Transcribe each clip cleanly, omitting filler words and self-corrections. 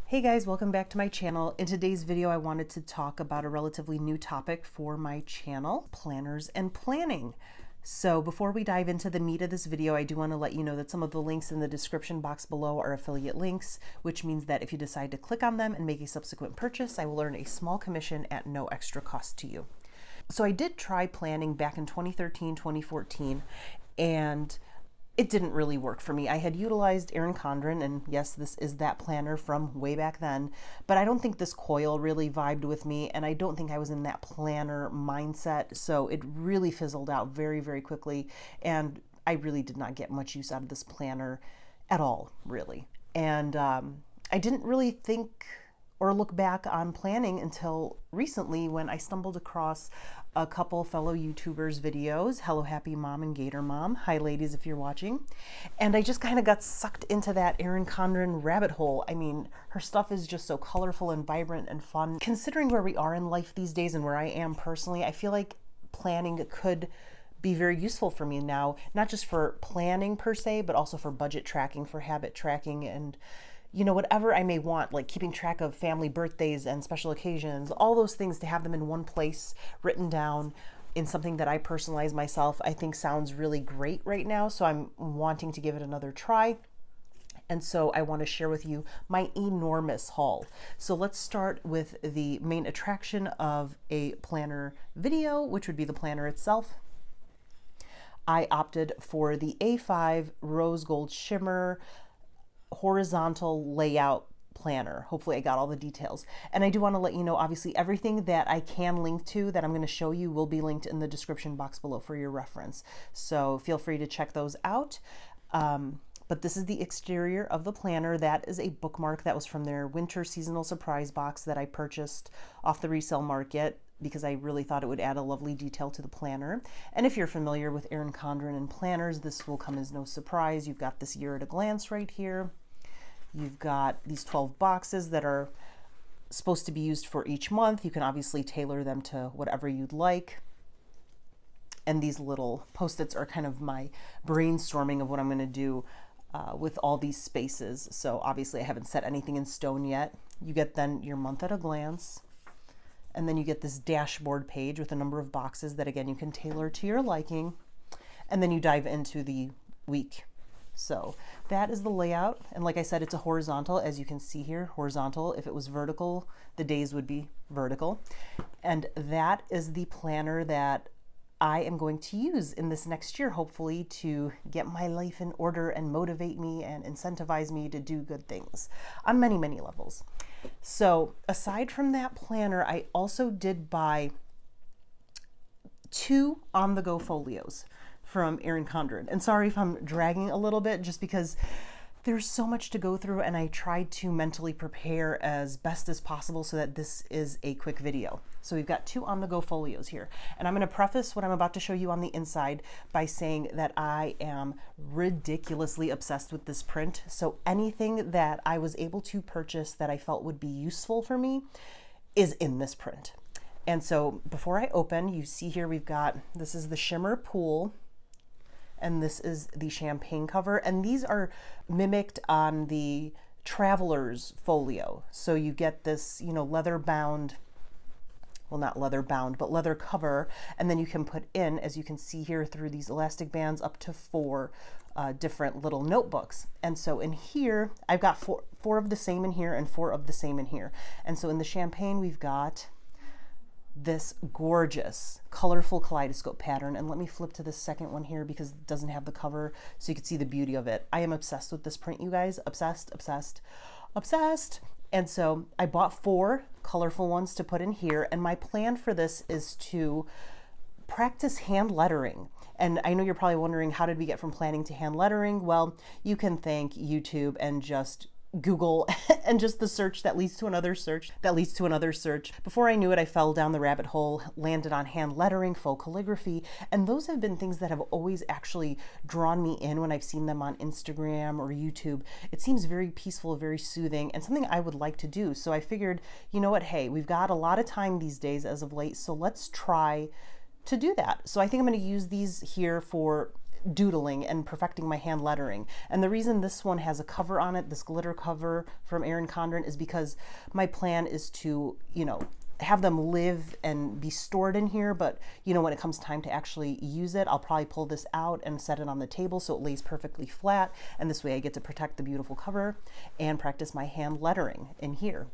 Hey guys, welcome back to my channel. In today's video, I wanted to talk about a relatively new topic for my channel, planners and planning. So before we dive into the meat of this video, I do want to let you know that some of the links in the description box below are affiliate links, which means that if you decide to click on them and make a subsequent purchase, I will earn a small commission at no extra cost to you. So I did try planning back in 2013, 2014, and it didn't really work for me. I had utilized Erin Condren, and yes, this is that planner from way back then, but I don't think this coil really vibed with me, and I don't think I was in that planner mindset, so it really fizzled out very, very quickly, and I really did not get much use out of this planner at all, really. And I didn't really think or look back on planning until recently when I stumbled across a couple fellow YouTubers videos, Hello Happy Mom and Gator Mom. Hi ladies if you're watching. And I just kind of got sucked into that Erin Condren rabbit hole. I mean, her stuff is just so colorful and vibrant and fun. Considering where we are in life these days and where I am personally, I feel like planning could be very useful for me now, not just for planning per se, but also for budget tracking, for habit tracking, and you know, whatever I may want, like keeping track of family birthdays and special occasions, all those things, to have them in one place written down in something that I personalize myself, I think sounds really great right now. So I'm wanting to give it another try. And so I want to share with you my enormous haul. So let's start with the main attraction of a planner video, which would be the planner itself. I opted for the A5 Rose Gold Shimmer horizontal layout planner. Hopefully I got all the details. And I do want to let you know, obviously everything that I can link to that I'm going to show you will be linked in the description box below for your reference. So feel free to check those out. But this is the exterior of the planner. That is a bookmark that was from their winter seasonal surprise box that I purchased off the resale market because I really thought it would add a lovely detail to the planner. And if you're familiar with Erin Condren and planners, this will come as no surprise. You've got this year at a glance right here. You've got these 12 boxes that are supposed to be used for each month. You can obviously tailor them to whatever you'd like. And these little Post-its are kind of my brainstorming of what I'm going to do with all these spaces. So obviously I haven't set anything in stone yet. You get then your month at a glance. And then you get this dashboard page with a number of boxes that, again, you can tailor to your liking. And then you dive into the week. So that is the layout. And like I said, it's a horizontal, as you can see here, horizontal. If it was vertical, the days would be vertical. And that is the planner that I am going to use in this next year, hopefully, to get my life in order and motivate me and incentivize me to do good things on many, many levels. So aside from that planner, I also did buy 2 on-the-go folios from Erin Condren. And sorry if I'm dragging a little bit, just because there's so much to go through and I tried to mentally prepare as best as possible so that this is a quick video. So we've got 2 on-the-go folios here. And I'm going to preface what I'm about to show you on the inside by saying that I am ridiculously obsessed with this print. So anything that I was able to purchase that I felt would be useful for me is in this print. And so before I open, you see here we've got, this is the shimmer pool, and this is the champagne cover, and these are mimicked on the Traveler's folio. So you get this, you know, leather bound, well, not leather bound, but leather cover, and then you can put in, as you can see here through these elastic bands, up to 4 different little notebooks. And so in here, I've got four of the same in here and 4 of the same in here. And so in the champagne, we've got this gorgeous colorful kaleidoscope pattern. And let me flip to the second one here because it doesn't have the cover, so you can see the beauty of it. I am obsessed with this print, you guys. Obsessed, obsessed, obsessed. And so I bought 4 colorful ones to put in here, and my plan for this is to practice hand lettering. And I know you're probably wondering, how did we get from planning to hand lettering? Well, you can thank YouTube and just Google and just the search that leads to another search that leads to another search. Before I knew it, I fell down the rabbit hole, landed on hand lettering, faux calligraphy, and those have been things that have always actually drawn me in when I've seen them on Instagram or YouTube. It seems very peaceful, very soothing, and something I would like to do. So I figured, you know what, hey, we've got a lot of time these days as of late, so let's try to do that. So I think I'm going to use these here for doodling and perfecting my hand lettering. And the reason this one has a cover on it, this glitter cover from Erin Condren, is because my plan is to, you know, have them live and be stored in here, but you know, when it comes time to actually use it, I'll probably pull this out and set it on the table so it lays perfectly flat, and this way I get to protect the beautiful cover and practice my hand lettering in here.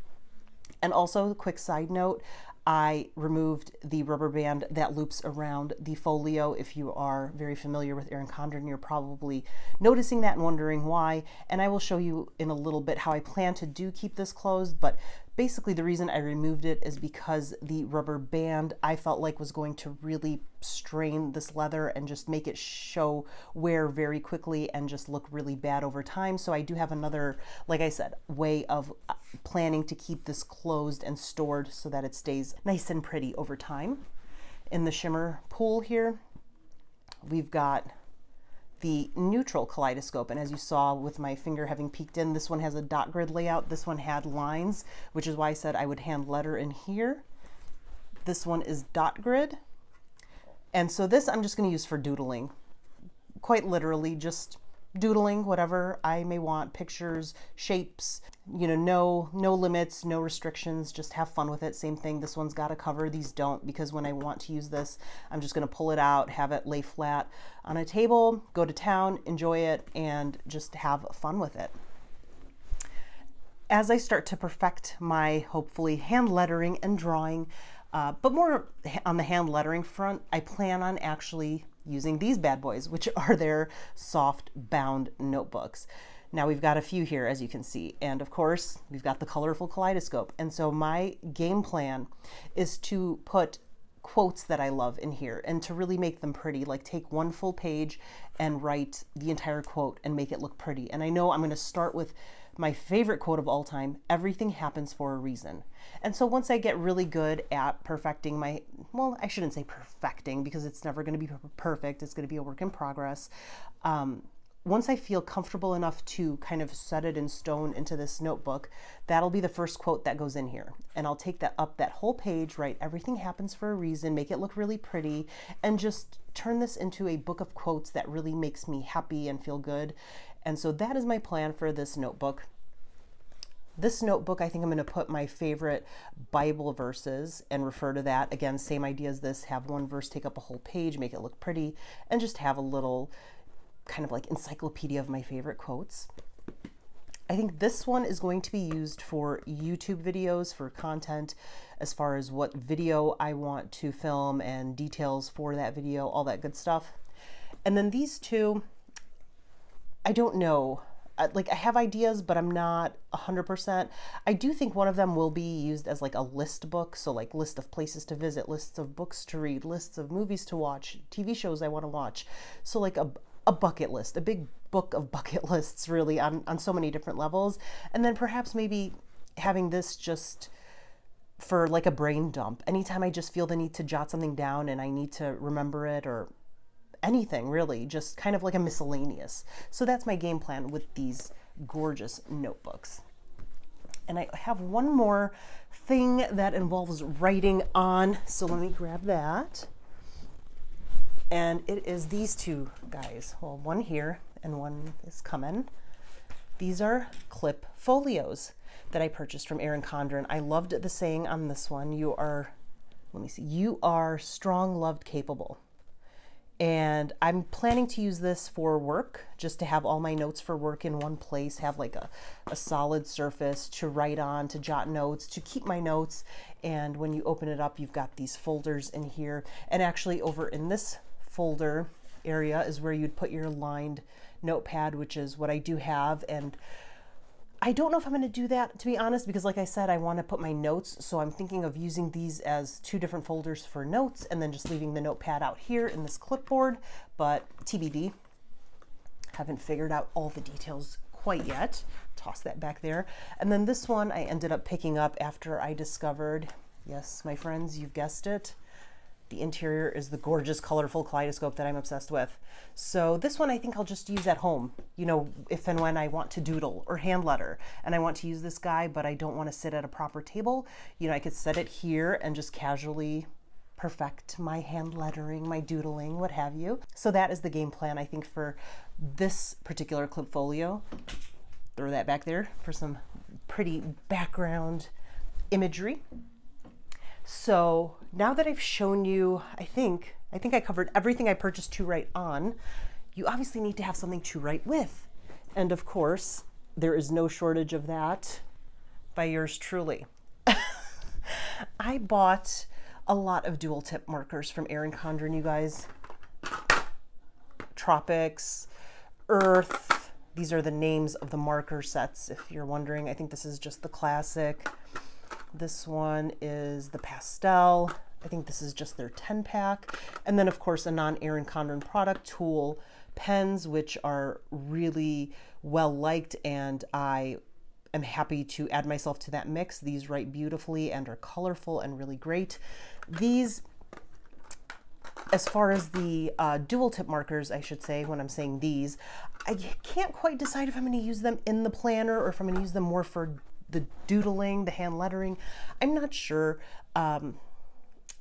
And also, a quick side note, I removed the rubber band that loops around the folio. If you are very familiar with Erin Condren, you're probably noticing that and wondering why. And I will show you in a little bit how I plan to keep this closed, but basically the reason I removed it is because the rubber band I felt like was going to really strain this leather and just make it show wear very quickly and just look really bad over time. So I do have another, like I said, way of planning to keep this closed and stored so that it stays nice and pretty over time. In the shimmer pool here, we've got the neutral Kaleidoscope, and as you saw with my finger having peeked in, this one has a dot grid layout. This one had lines, which is why I said I would hand letter in here. This one is dot grid, and so this I'm just going to use for doodling, quite literally just doodling whatever I may want, pictures, shapes, you know, no limits, no restrictions, just have fun with it. Same thing, this one's got a cover, these don't, because when I want to use this, I'm just going to pull it out, have it lay flat on a table, go to town, enjoy it, and just have fun with it. As I start to perfect my, hopefully, hand lettering and drawing, but more on the hand lettering front, I plan on actually using these bad boys, which are their soft bound notebooks. Now we've got a few here, as you can see, and of course we've got the colorful Kaleidoscope. And so my game plan is to put quotes that I love in here and to really make them pretty, like take one full page and write the entire quote and make it look pretty. And I know I'm going to start with my favorite quote of all time: everything happens for a reason. And so once I get really good at perfecting my, well, I shouldn't say perfecting because it's never going to be perfect, it's going to be a work in progress. Once I feel comfortable enough to kind of set it in stone into this notebook, that'll be the first quote that goes in here. And I'll take that up that whole page, write everything happens for a reason, make it look really pretty, and just turn this into a book of quotes that really makes me happy and feel good. And so that is my plan for this notebook. This notebook, I think I'm going to put my favorite Bible verses and refer to that. Again, same idea as this, have one verse take up a whole page, make it look pretty, and just have a little kind of like encyclopedia of my favorite quotes. I think this one is going to be used for YouTube videos, for content, as far as what video I want to film and details for that video, all that good stuff. And then these two, I don't know. Like, I have ideas, but I'm not 100%. I do think one of them will be used as like a list book. So like list of places to visit, lists of books to read, lists of movies to watch, TV shows I want to watch. So like a bucket list, a big book of bucket lists, really, on so many different levels. And then perhaps maybe having this just for like a brain dump. Anytime I just feel the need to jot something down and I need to remember it, or anything really, just kind of like a miscellaneous. So that's my game plan with these gorgeous notebooks. And I have one more thing that involves writing on, so let me grab that. And it is these two guys. Well, one here and one is coming. These are clip folios that I purchased from Erin Condren. I loved the saying on this one, you are, let me see, you are strong, loved, capable. And I'm planning to use this for work, just to have all my notes for work in one place, have like a solid surface to write on, to jot notes, to keep my notes. And when you open it up, you've got these folders in here. And actually over in this folder area is where you'd put your lined notepad, which is what I do have. And I don't know if I'm going to do that, to be honest, because like I said, I want to put my notes. So I'm thinking of using these as two different folders for notes and then just leaving the notepad out here in this clipboard, but TBD. Haven't figured out all the details quite yet. Toss that back there. And then this one I ended up picking up after I discovered, yes, my friends, you've guessed it, the interior is the gorgeous, colorful Kaleidoscope that I'm obsessed with. So this one I think I'll just use at home, you know, if and when I want to doodle or hand letter and I want to use this guy, but I don't want to sit at a proper table. You know, I could set it here and just casually perfect my hand lettering, my doodling, what have you. So that is the game plan, I think, for this particular clip folio. Throw that back there for some pretty background imagery. So now that I've shown you, I think I covered everything I purchased to write on. You obviously need to have something to write with. And of course, there is no shortage of that by yours truly. I bought a lot of dual tip markers from Erin Condren, you guys. Tropics, Earth. These are the names of the marker sets, if you're wondering. I think this is just the classic. This one is the pastel. I think this is just their 10-pack. And then, of course, a non-Erin Condren product, Tool pens, which are really well liked, and I am happy to add myself to that mix. These write beautifully and are colorful and really great. These, as far as the dual tip markers, I should say, when I'm saying these, I can't quite decide if I'm going to use them in the planner or if I'm going to use them more for the doodling, the hand lettering. I'm not sure.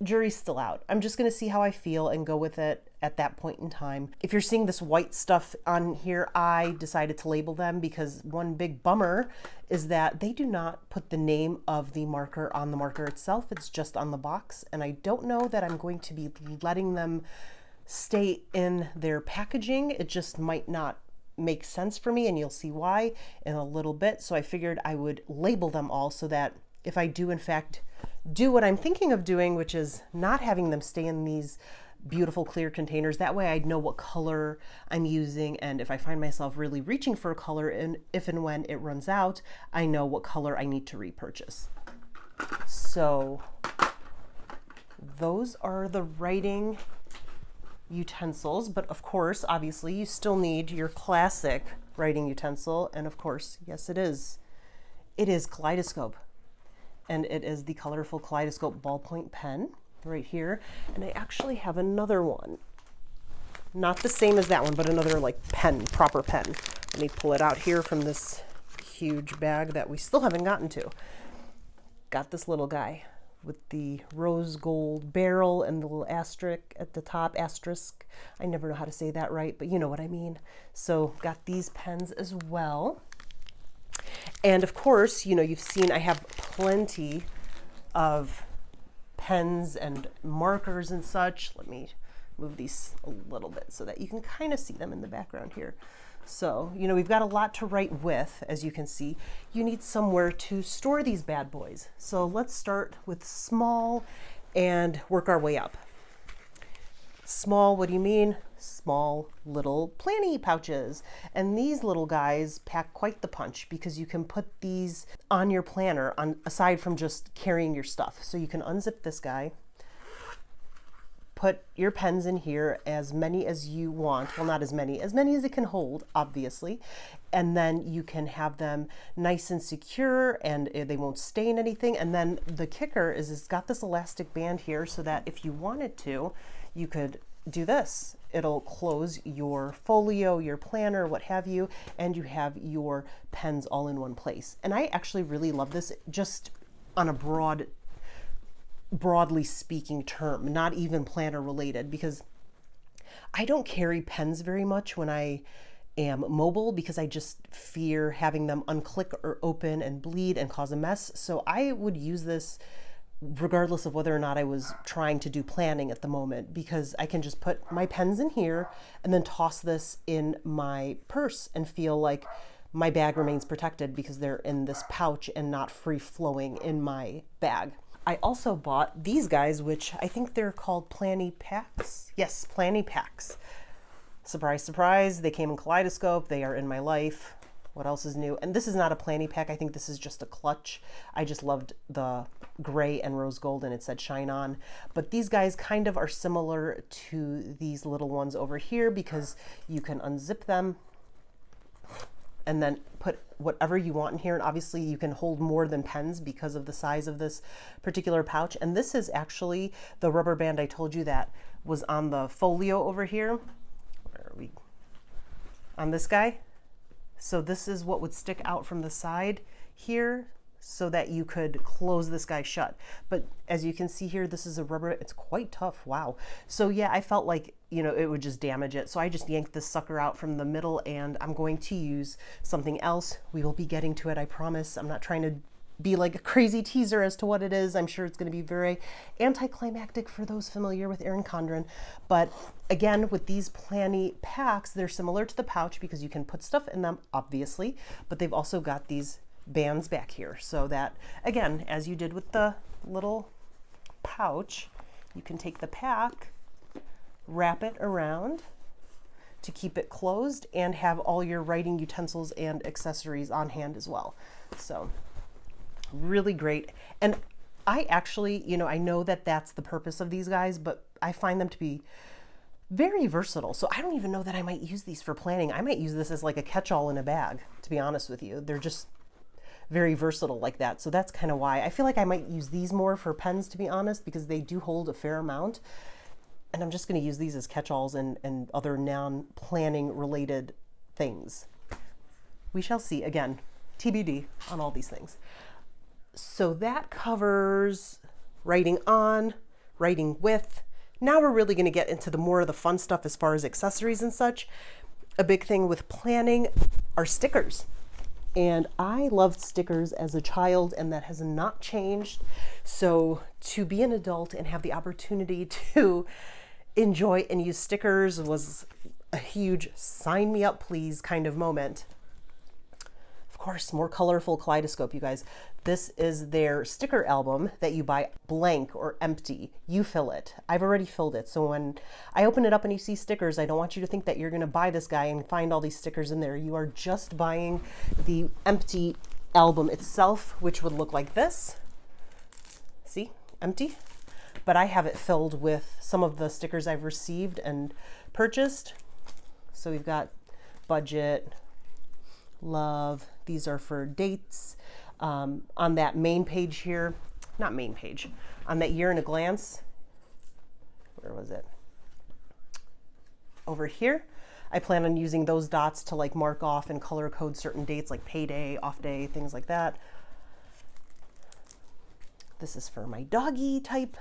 Jury's still out. I'm just going to see how I feel and go with it at that point in time. If you're seeing this white stuff on here, I decided to label them because one big bummer is that they do not put the name of the marker on the marker itself. It's just on the box, and I don't know that I'm going to be letting them stay in their packaging. It just might not make sense for me, and you'll see why in a little bit. So I figured I would label them all so that if I do in fact do what I'm thinking of doing, which is not having them stay in these beautiful clear containers, that way I'd know what color I'm using, and if I find myself really reaching for a color, and if and when it runs out, I know what color I need to repurchase. So those are the writing utensils, but of course, obviously, you still need your classic writing utensil, and of course, yes, it is Kaleidoscope. And it is the colorful Kaleidoscope ballpoint pen right here. And I actually have another one. Not the same as that one, but another like pen, proper pen. Let me pull it out here from this huge bag that we still haven't gotten to. Got this little guy with the rose gold barrel and the little asterisk at the top, asterisk. I never know how to say that right, but you know what I mean. So got these pens as well. And of course, you know, you've seen I have plenty of pens and markers and such. Let me move these a little bit so that you can kind of see them in the background here. So, you know, we've got a lot to write with, as you can see. You need somewhere to store these bad boys. So let's start with small and work our way up. Small, what do you mean? Small little Planty pouches. And these little guys pack quite the punch because you can put these on your planner aside from just carrying your stuff. So you can unzip this guy, put your pens in here, as many as you want. Well, not as many as it can hold, obviously. And then you can have them nice and secure and they won't stain anything. And then the kicker is it's got this elastic band here so that if you wanted to, you could do this. It'll close your folio, your planner, what have you, and you have your pens all in one place. And I actually really love this just on a broadly speaking term, not even planner related, because I don't carry pens very much when I am mobile because I just fear having them unclick or open and bleed and cause a mess. So I would use this regardless of whether or not I was trying to do planning at the moment, because I can just put my pens in here and then toss this in my purse and feel like my bag remains protected because they're in this pouch and not free flowing in my bag. I also bought these guys, which I think they're called Planty Packs. Yes, Planty Packs. Surprise, surprise, they came in Kaleidoscope. They are in my life. What else is new? And this is not a Planty pack. I think this is just a clutch. I just loved the gray and rose gold and it said shine on. But these guys kind of are similar to these little ones over here because you can unzip them and then put whatever you want in here. And obviously you can hold more than pens because of the size of this particular pouch. And this is actually the rubber band I told you that was on the folio over here. Where are we? On this guy. So this is what would stick out from the side here. so that you could close this guy shut. But as you can see here, this is a rubber, it's quite tough, wow. So yeah, I felt like, you know, it would just damage it. So I just yanked this sucker out from the middle, and I'm going to use something else. We will be getting to it, I promise. I'm not trying to be like a crazy teaser as to what it is. I'm sure it's going to be very anticlimactic for those familiar with Erin Condren. But again, with these Planty packs, they're similar to the pouch because you can put stuff in them, obviously, but they've also got these bands back here so that, again, as you did with the little pouch, you can take the pack, wrap it around to keep it closed, and have all your writing utensils and accessories on hand as well. So really great. And I actually, you know, I know that that's the purpose of these guys, but I find them to be very versatile. So I don't even know that I might use these for planning. I might use this as like a catch-all in a bag, to be honest with you. They're just very versatile like that. So that's kind of why I feel like I might use these more for pens, to be honest, because they do hold a fair amount. And I'm just going to use these as catch-alls and other non-planning related things. We shall see. Again, TBD on all these things. So that covers writing on, writing with. Now we're really going to get into the more of the fun stuff as far as accessories and such. A big thing with planning are stickers. And I loved stickers as a child, and that has not changed. So to be an adult and have the opportunity to enjoy and use stickers was a huge sign me up please kind of moment. Of course, more colorful Kaleidoscope, you guys. This is their sticker album that you buy blank or empty. You fill it. I've already filled it. So when I open it up and you see stickers, I don't want you to think that you're going to buy this guy and find all these stickers in there. You are just buying the empty album itself, which would look like this. See? Empty. But I have it filled with some of the stickers I've received and purchased. So we've got budget, love. These are for dates. On that main page here, not main page, on that year in a glance, where was it? Over here, I plan on using those dots to like mark off and color code certain dates like payday, off day, things like that. This is for my doggy type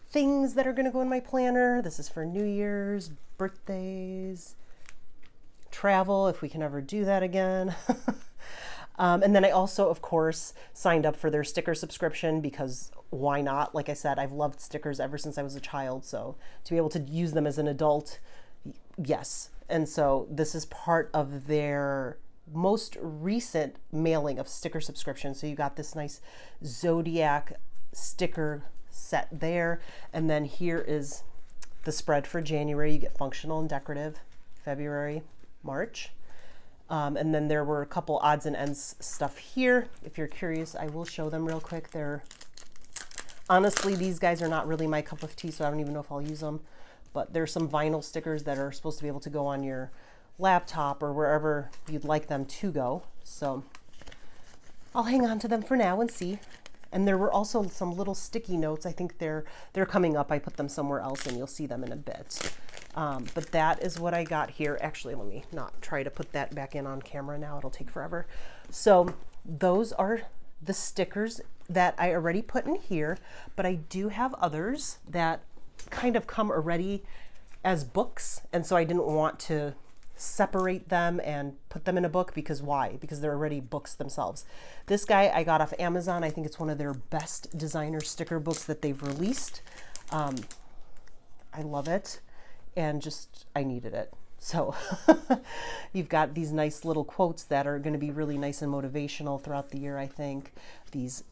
things that are going to go in my planner. This is for New Year's, birthdays, travel, if we can ever do that again. And then I also, of course, signed up for their sticker subscription because why not? Like I said, I've loved stickers ever since I was a child. So to be able to use them as an adult, yes. And so this is part of their most recent mailing of sticker subscription. So you got this nice Zodiac sticker set there. And then here is the spread for January. You get functional and decorative, February, March. And then there were a couple odds and ends stuff here. If you're curious, I will show them real quick. Honestly, these guys are not really my cup of tea, so I don't even know if I'll use them. But there's some vinyl stickers that are supposed to be able to go on your laptop or wherever you'd like them to go. So I'll hang on to them for now and see. And there were also some little sticky notes. I think they're coming up. I put them somewhere else and you'll see them in a bit. But that is what I got here. Actually, let me not try to put that back in on camera now. It'll take forever. So those are the stickers that I already put in here, but I do have others that kind of come already as books. And so I didn't want to separate them and put them in a book because why? Because they're already books themselves. This guy I got off Amazon. I think it's one of their best designer sticker books that they've released. I love it. And just, I needed it. So you've got these nice little quotes that are going to be really nice and motivational throughout the year, I think. These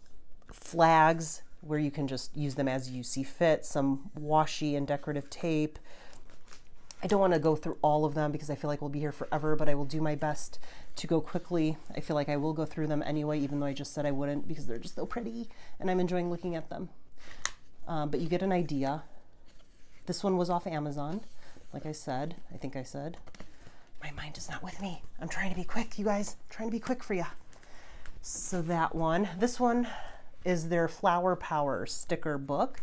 flags where you can just use them as you see fit, some washi and decorative tape. I don't want to go through all of them because I feel like we'll be here forever, but I will do my best to go quickly. I feel like I will go through them anyway, even though I just said I wouldn't because they're just so pretty and I'm enjoying looking at them. But you get an idea. This one was off Amazon, like I said. I think I said. My mind is not with me. I'm trying to be quick, you guys. I'm trying to be quick for you. So that one. This one is their Flower Power sticker book.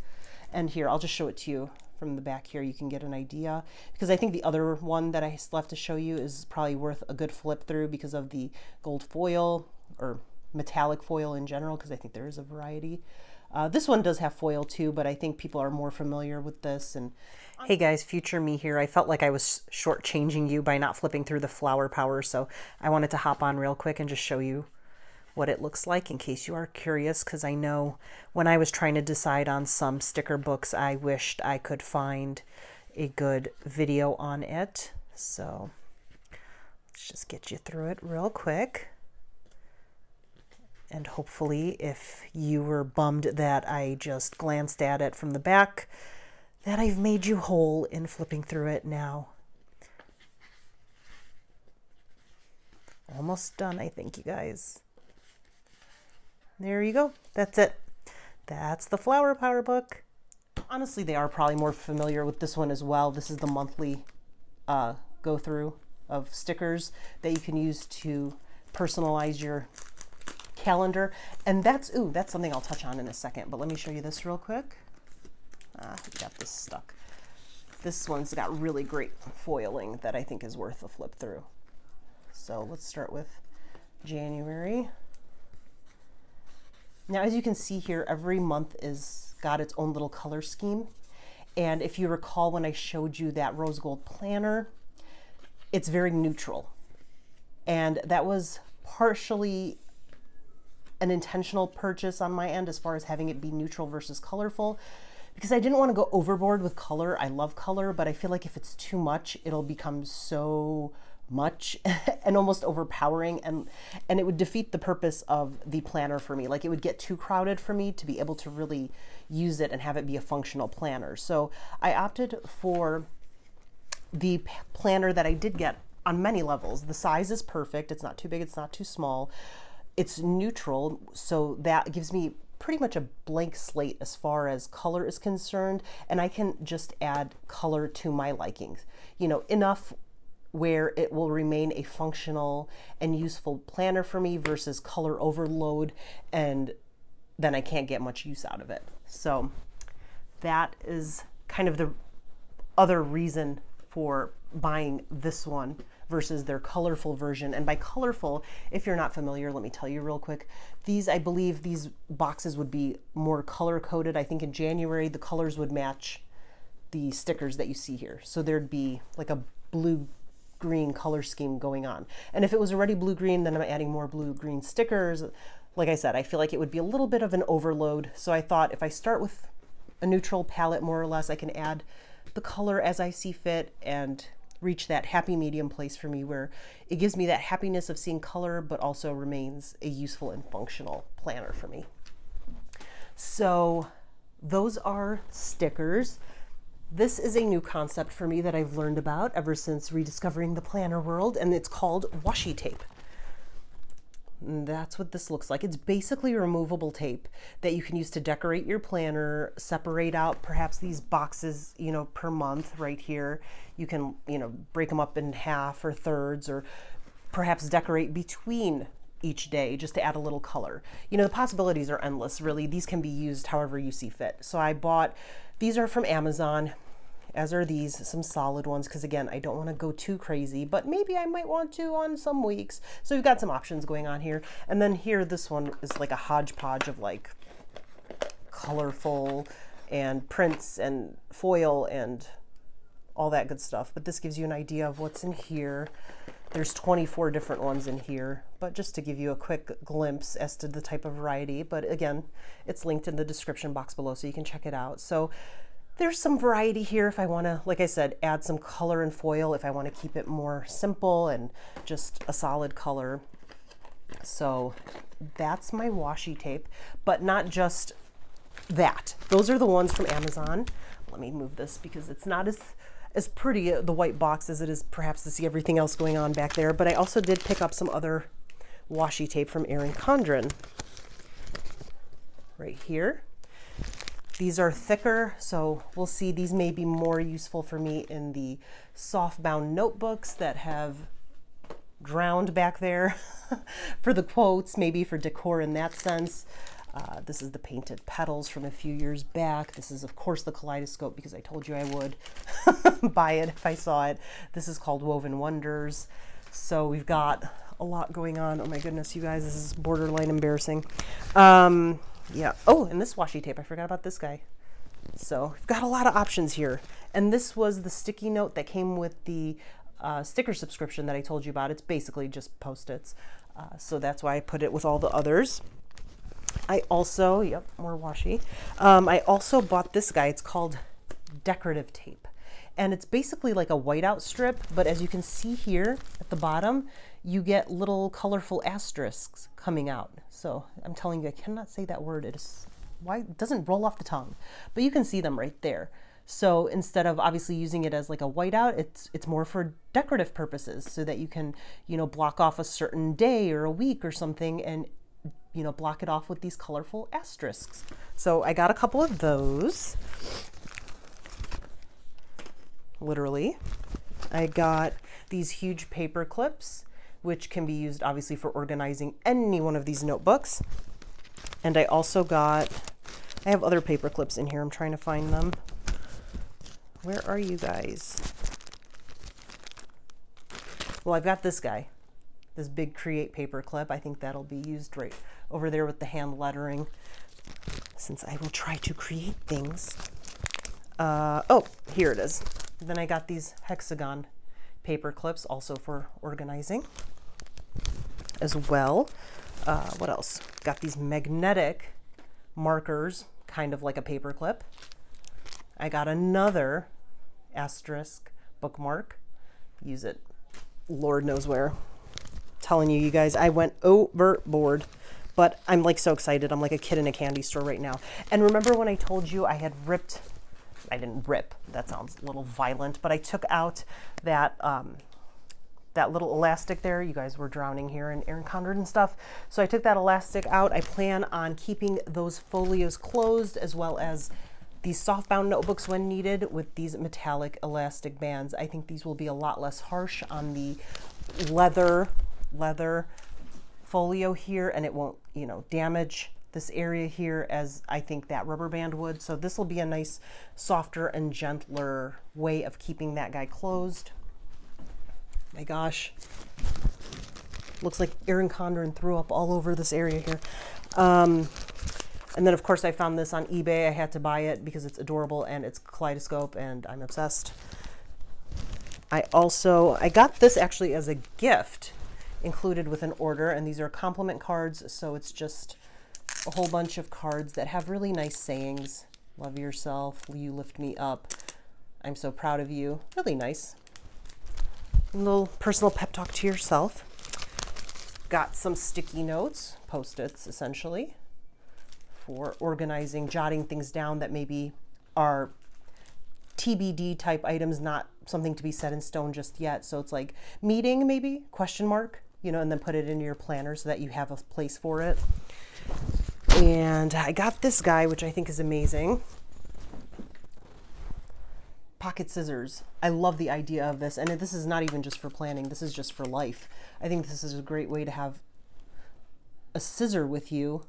And here, I'll just show it to you from the back here. You can get an idea. Because I think the other one that I still have to show you is probably worth a good flip through because of the gold foil or metallic foil in general, because I think there is a variety. This one does have foil too, but I think people are more familiar with this. And hey guys, future me here. I felt like I was shortchanging you by not flipping through the flower power, so I wanted to hop on real quick and just show you what it looks like in case you are curious, because I know when I was trying to decide on some sticker books, I wished I could find a good video on it. So let's just get you through it real quick. And hopefully, if you were bummed that I just glanced at it from the back, that I've made you whole in flipping through it now. Almost done, I think, you guys. There you go. That's it. That's the Flower Power book. Honestly, they are probably more familiar with this one as well. This is the monthly go-through of stickers that you can use to personalize your calendar. And that's something I'll touch on in a second, but let me show you this real quick. We got this stuck. This one's got really great foiling that I think is worth a flip through. So let's start with January. Now, as you can see here, every month is got its own little color scheme. And if you recall when I showed you that rose gold planner, it's very neutral. And that was partially an intentional purchase on my end as far as having it be neutral versus colorful, because I didn't want to go overboard with color. I love color, but I feel like if it's too much, it'll become so much and almost overpowering, and it would defeat the purpose of the planner for me. Like, it would get too crowded for me to be able to really use it and have it be a functional planner. So I opted for the planner that I did get on many levels. The size is perfect. It's not too big, it's not too small. It's neutral, so that gives me pretty much a blank slate as far as color is concerned, and I can just add color to my likings. You know, enough where it will remain a functional and useful planner for me versus color overload, and then I can't get much use out of it. So that is kind of the other reason for buying this one versus their colorful version. And by colorful, if you're not familiar, let me tell you real quick. These, I believe these boxes would be more color coded. I think in January, the colors would match the stickers that you see here. So there'd be like a blue-green color scheme going on. And if it was already blue-green, then I'm adding more blue-green stickers. Like I said, I feel like it would be a little bit of an overload. So I thought if I start with a neutral palette, more or less, I can add the color as I see fit and reach that happy medium place for me where it gives me that happiness of seeing color, but also remains a useful and functional planner for me. So those are stickers. This is a new concept for me that I've learned about ever since rediscovering the planner world, and it's called washi tape. And that's what this looks like. It's basically removable tape that you can use to decorate your planner, separate out perhaps these boxes, you know, per month right here. You can, you know, break them up in half or thirds, or perhaps decorate between each day just to add a little color. You know, the possibilities are endless, really. These can be used however you see fit. So I bought, these are from Amazon, as are these, some solid ones, because again, I don't want to go too crazy, but maybe I might want to on some weeks. So we've got some options going on here. And then here, this one is like a hodgepodge of like colorful and prints and foil and all that good stuff. But this gives you an idea of what's in here. There's 24 different ones in here, but just to give you a quick glimpse as to the type of variety. But again, it's linked in the description box below, so you can check it out. So there's some variety here if I want to, like I said, add some color and foil, if I want to keep it more simple and just a solid color. So that's my washi tape, but not just that. Those are the ones from Amazon. Let me move this because it's not as pretty, the white box, as it is perhaps to see everything else going on back there. But I also did pick up some other washi tape from Erin Condren right here. These are thicker, so we'll see. These may be more useful for me in the soft bound notebooks that have drowned back there for the quotes, maybe for decor in that sense. This is the painted petals from a few years back. This is, of course, the Kaleidoscope, because I told you I would buy it if I saw it. This is called Woven Wonders. So we've got a lot going on. Oh my goodness, you guys, this is borderline embarrassing. Yeah. Oh, and this washi tape. I forgot about this guy. So we've got a lot of options here. And this was the sticky note that came with the sticker subscription that I told you about. It's basically just Post-its. So that's why I put it with all the others. I also, yep, more washi. I also bought this guy. It's called Decorative Tape. And it's basically like a whiteout strip, but as you can see here at the bottom, you get little colorful asterisks coming out. So I'm telling you, I cannot say that word. It doesn't roll off the tongue, but you can see them right there. So instead of obviously using it as like a whiteout, it's more for decorative purposes so that you can, you know, block off a certain day or a week or something and, you know, block it off with these colorful asterisks. So I got a couple of those. Literally. I got these huge paper clips, which can be used obviously for organizing any one of these notebooks. And I also got, I have other paper clips in here. I'm trying to find them. Where are you guys? Well, I've got this guy, this big Create paper clip. I think that'll be used right over there with the hand lettering, since I will try to create things. Oh, here it is. Then I got these hexagon paper clips also for organizing as well. What else? Got these magnetic markers, kind of like a paper clip. I got another asterisk bookmark. Use it Lord knows where. Telling you, you guys, I went overboard, but I'm like so excited. I'm like a kid in a candy store right now. And remember when I told you I had ripped, I didn't rip, that sounds a little violent, but I took out that that little elastic there. You guys were drowning here in Erin Condren and stuff. So I took that elastic out. I plan on keeping those folios closed, as well as these softbound notebooks when needed, with these metallic elastic bands. I think these will be a lot less harsh on the leather folio here, and it won't, you know, damage this area here as I think that rubber band would. So this will be a nice, softer and gentler way of keeping that guy closed. My gosh, looks like Erin Condren threw up all over this area here. And then of course I found this on eBay. I had to buy it because it's adorable and it's Kaleidoscope and I'm obsessed. I got this actually as a gift included with an order, and these are compliment cards. So it's just a whole bunch of cards that have really nice sayings. Love yourself, you lift me up, I'm so proud of you. Really nice. A little personal pep talk to yourself. Got some sticky notes, Post-its essentially, for organizing, jotting things down that maybe are TBD type items, not something to be set in stone just yet. So it's like meeting maybe, question mark, you know, and then put it into your planner so that you have a place for it. And I got this guy, which I think is amazing. Pocket scissors. I love the idea of this. And this is not even just for planning. This is just for life. I think this is a great way to have a scissor with you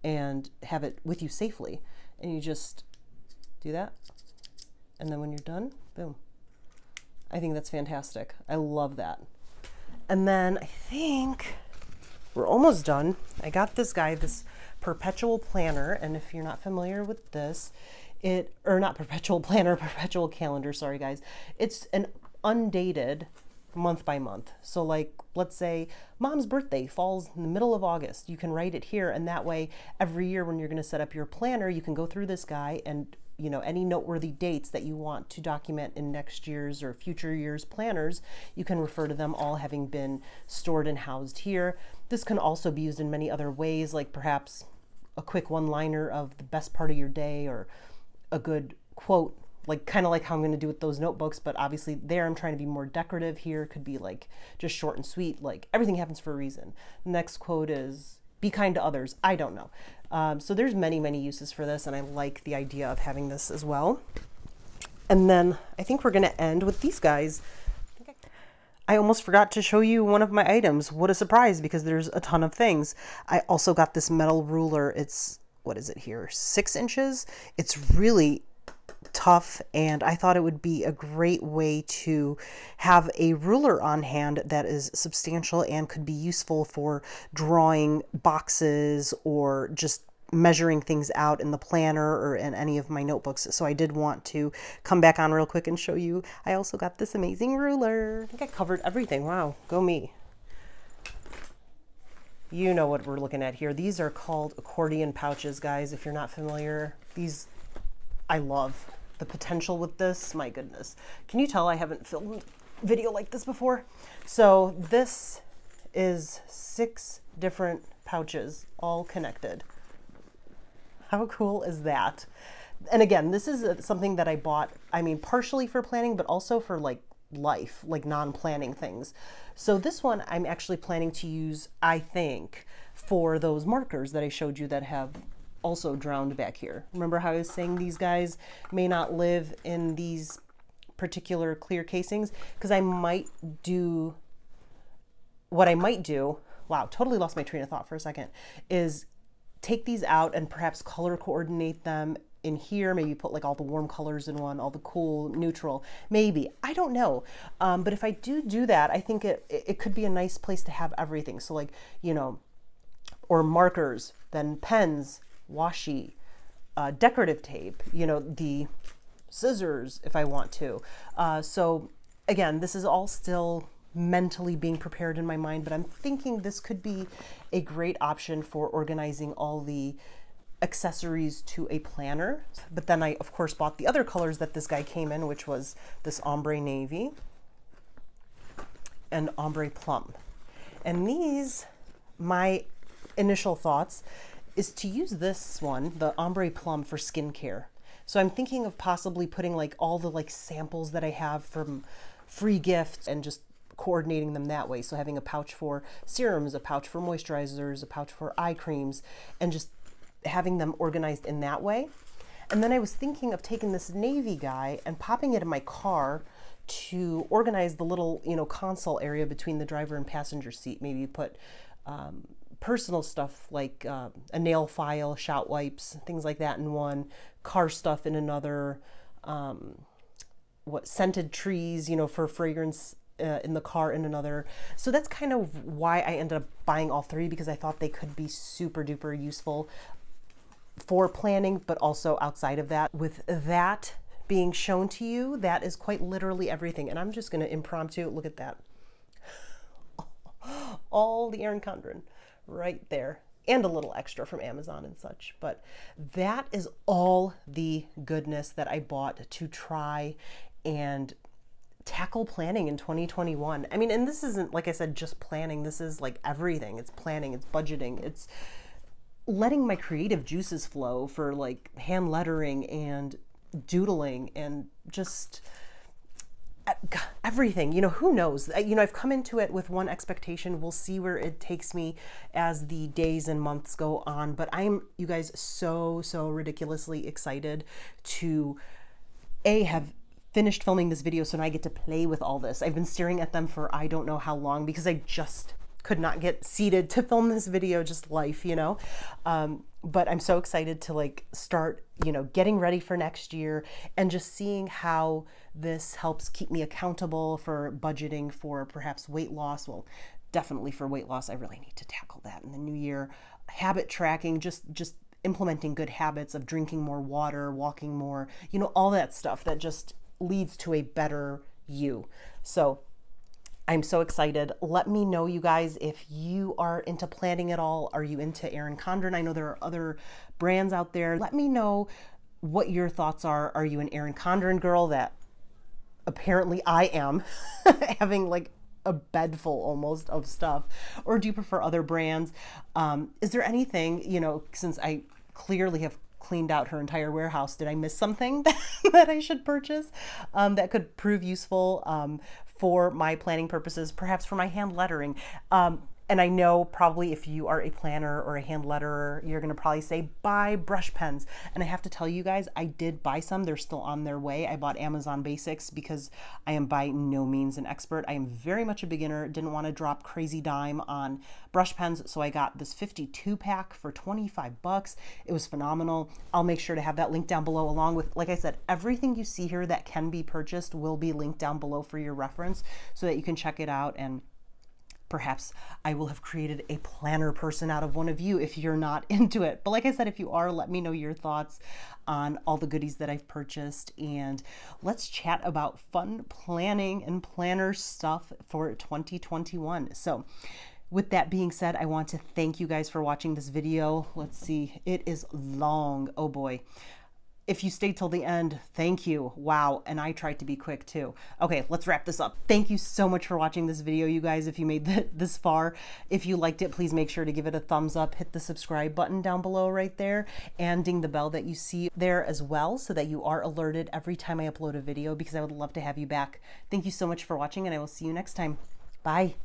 and have it with you safely. And you just do that. And then when you're done, boom. I think that's fantastic. I love that. And then I think we're almost done. I got this guy, this Perpetual Planner. And if you're not familiar with this, or not Perpetual Planner, Perpetual Calendar, sorry guys. It's an undated month by month. So like, let's say mom's birthday falls in the middle of August. You can write it here, and that way every year when you're going to set up your planner, you can go through this guy and, you know, any noteworthy dates that you want to document in next year's or future year's planners, you can refer to them all having been stored and housed here. This can also be used in many other ways, like perhaps a quick one-liner of the best part of your day, or a good quote, like kind of like how I'm going to do with those notebooks, but obviously there I'm trying to be more decorative. Here could be like just short and sweet, like everything happens for a reason. The next quote is be kind to others. I don't know. So there's many, many uses for this, and I like the idea of having this as well. And then I think we're going to end with these guys. I almost forgot to show you one of my items. What a surprise, because there's a ton of things. I also got this metal ruler. It's, what is it here? 6 inches. It's really tough, and I thought it would be a great way to have a ruler on hand that is substantial and could be useful for drawing boxes or just measuring things out in the planner or in any of my notebooks. So I did want to come back on real quick and show you. I also got this amazing ruler. I think I covered everything. Wow, go me. You know what we're looking at here. These are called Accordion Pouches, guys, if you're not familiar. These, I love the potential with this. My goodness. Can you tell I haven't filmed video like this before? So this is 6 different pouches all connected. How cool is that? And again, this is something that I bought, I mean, partially for planning, but also for like life, like non-planning things. So this one I'm actually planning to use, I think, for those markers that I showed you that have also drowned back here. Remember how I was saying these guys may not live in these particular clear casings? Because I might do, what I might do, wow, totally lost my train of thought for a second, is take these out and perhaps color coordinate them in here. Maybe put like all the warm colors in one, all the cool neutral, maybe, I don't know. But if I do that, I think it could be a nice place to have everything. So like, you know, or markers, then pens, washi, decorative tape, you know, the scissors if I want to. So again, this is all still mentally being prepared in my mind, but I'm thinking this could be a great option for organizing all the accessories to a planner. But then I of course bought the other colors that this guy came in, which was this ombre navy and ombre plum. And these, my initial thoughts is to use this one, the ombre plum, for skincare. So I'm thinking of possibly putting like all the like samples that I have from free gifts and just coordinating them that way. So having a pouch for serums, a pouch for moisturizers, a pouch for eye creams, and just having them organized in that way. And then I was thinking of taking this navy guy and popping it in my car to organize the little, you know, console area between the driver and passenger seat. Maybe put personal stuff like a nail file, shout wipes, things like that in one, car stuff in another, scented trees, you know, for fragrance in the car in another. So that's kind of why I ended up buying all 3, because I thought they could be super duper useful for planning, but also outside of that. With that being shown to you, that is quite literally everything. And I'm just going to impromptu, look at that. All the Erin Condren right there, and a little extra from Amazon and such. But that is all the goodness that I bought to try and tackle planning in 2021. I mean, and this isn't, like I said, just planning. This is like everything. It's planning, it's budgeting, it's letting my creative juices flow for like hand lettering and doodling and just everything. You know, who knows? You know, I've come into it with one expectation. We'll see where it takes me as the days and months go on. But I'm, you guys, so ridiculously excited to have finished filming this video, so now I get to play with all this. I've been staring at them for I don't know how long because I just could not get seated to film this video, just life, you know. But I'm so excited to like start, you know, getting ready for next year and just seeing how this helps keep me accountable for budgeting for perhaps weight loss. Well, definitely for weight loss, I really need to tackle that in the new year. Habit tracking, just implementing good habits of drinking more water, walking more, you know, all that stuff that just leads to a better you. So I'm so excited. Let me know, you guys, if you are into planning at all. Are you into Erin Condren? I know there are other brands out there. Let me know what your thoughts are. Are you an Erin Condren girl? That apparently I am, having like a bed full almost of stuff. Or do you prefer other brands? Is there anything, you know, since I clearly have cleaned out her entire warehouse, did I miss something that I should purchase that could prove useful for my planning purposes, perhaps for my hand lettering? And I know probably if you are a planner or a hand letterer, you're gonna probably say buy brush pens. And I have to tell you guys, I did buy some. They're still on their way. I bought Amazon Basics because I am by no means an expert. I am very much a beginner. Didn't want to drop crazy dime on brush pens, so I got this 52 pack for 25 bucks. It was phenomenal. I'll make sure to have that link down below, along with, like I said, everything you see here that can be purchased will be linked down below for your reference so that you can check it out. And perhaps I will have created a planner person out of one of you if you're not into it. But like I said, if you are, let me know your thoughts on all the goodies that I've purchased, and let's chat about fun planning and planner stuff for 2021. So with that being said, I want to thank you guys for watching this video. Let's see, it is long, oh boy. If you stayed till the end, thank you. Wow, and I tried to be quick too. Okay, let's wrap this up. Thank you so much for watching this video, you guys, if you made this far. If you liked it, please make sure to give it a thumbs up, hit the subscribe button down below right there, and ding the bell that you see there as well so that you are alerted every time I upload a video, because I would love to have you back. Thank you so much for watching, and I will see you next time. Bye.